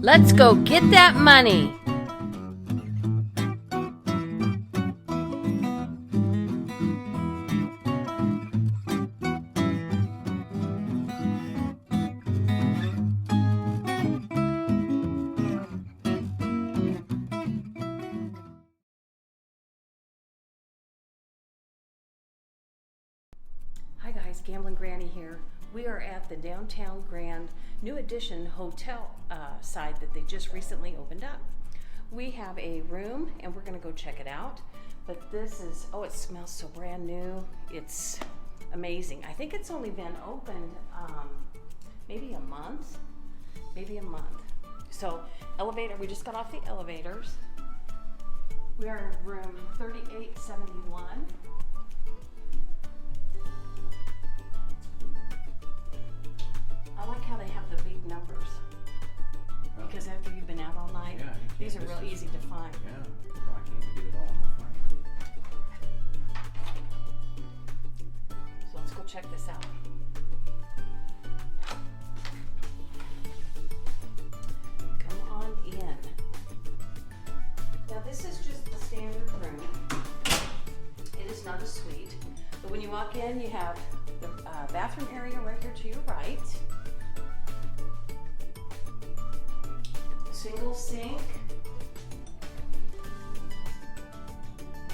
Let's go get that money. Hi guys, Gamblin Granny here. We are at the Downtown Grand New Edition Hotel side that they just recently opened up. We have a room and we're gonna go check it out. But this is, oh, it smells so brand new. It's amazing. I think it's only been opened maybe a month. So elevator, we just got off the elevators. We are in room 3871. I like how they have the big numbers. Because after you've been out all night, these are real easy to find. Yeah, I can't even get it all on the front. So let's go check this out. Come on in. Now this is just the standard room. It is not a suite. But when you walk in, you have the bathroom area right here to your right. Single sink,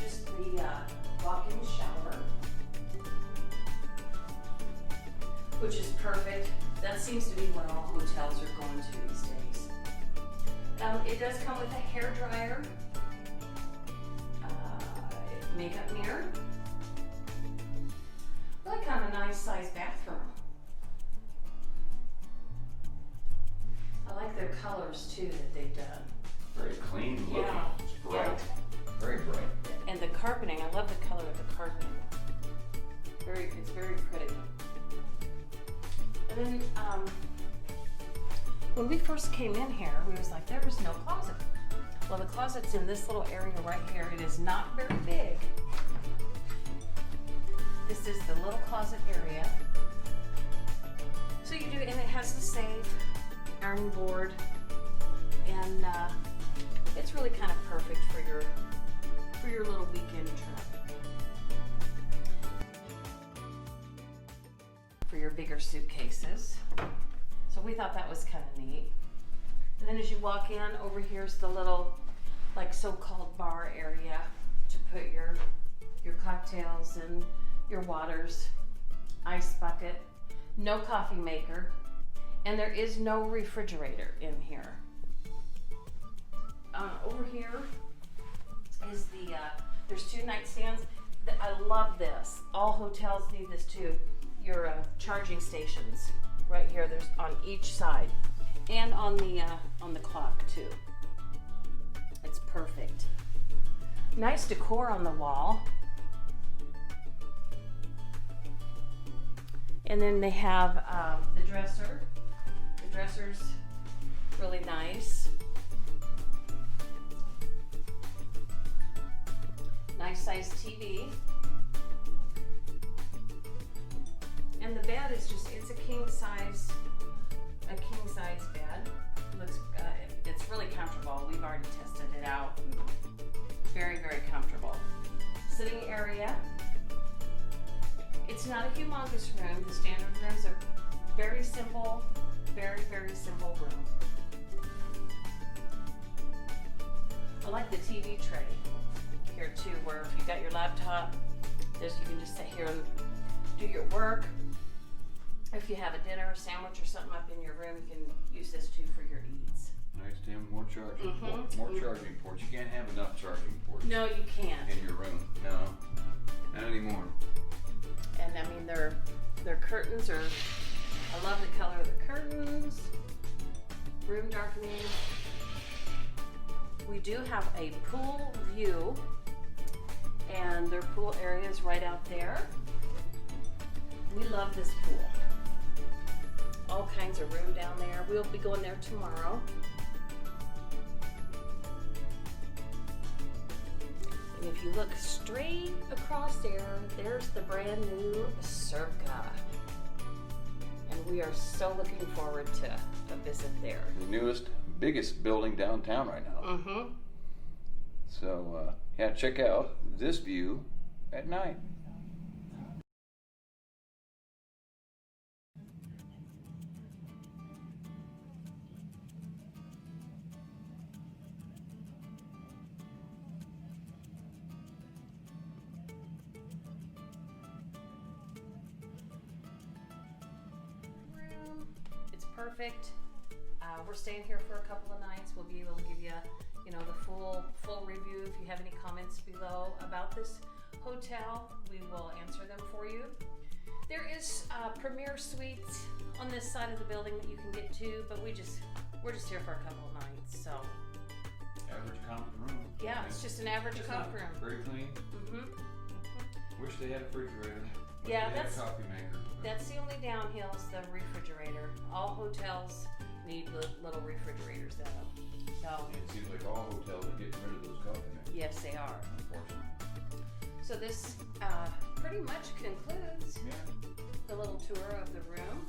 just the walk-in shower, which is perfect. That seems to be what all hotels are going to these days. It does come with a hair dryer, makeup mirror, really kind of a nice sized bathroom. I like their colors too that they've done. Very clean looking. Yeah. It's bright. Very bright. And the carpeting, I love the color of the carpeting. It's very pretty. And then when we first came in here, we was like, there was no closet. Well, the closet's in this little area right here. It is not very big. This is the little closet area. So you do, and it has the safe, iron board, and it's really kind of perfect for your little weekend trip, for your bigger suitcases. So we thought that was kind of neat. And then as you walk in, over here's the little like so-called bar area to put your cocktails and your waters, ice bucket, no coffee maker. And there is no refrigerator in here. Over here is there's two nightstands. I love this. All hotels need this too. Your charging stations right here. There's on each side, and on the clock too. It's perfect. Nice decor on the wall. And then they have the dresser. The dresser's really nice. Nice sized TV. And the bed is it's a king size bed. Looks, it's really comfortable. We've already tested it out. Very, very comfortable. Sitting area. It's not a humongous room. The standard rooms are very simple, very, very simple room. I like the TV tray here too, where if you got your laptop, you can just sit here and do your work. If you have a dinner, a sandwich, or something up in your room, you can use this too for your eats. Nice, Tim. More charging ports. More charging ports. You can't have enough charging ports. No, you can't. In your room. No, not anymore. And I mean, their curtains are, I love the color of the curtains. Room darkening. We do have a pool view, and their pool area is right out there. We love this pool. All kinds of room down there. We'll be going there tomorrow. And if you look straight across there, there's the brand new Circa. And we are so looking forward to a visit there. The newest, biggest building downtown right now. Mm-hmm. So, yeah, check out this view at night. Room. It's perfect. We're staying here for a couple of nights. We'll be able to give you, the full review. If you have any comments below about this hotel, we will answer them for you. There is premier suites on this side of the building that you can get to, but we're just here for a couple of nights. So Average conference room. yeah, it's just an average conf room. Very clean. Mm-hmm. Wish they had a refrigerator. Wish Yeah, they had that's- a coffee maker. That's the only downhill is the refrigerator. All hotels need little refrigerators though. So It seems like all hotels are getting rid of those coffee makers, yes, they are. unfortunately. So this pretty much concludes Yeah. the little tour of the room.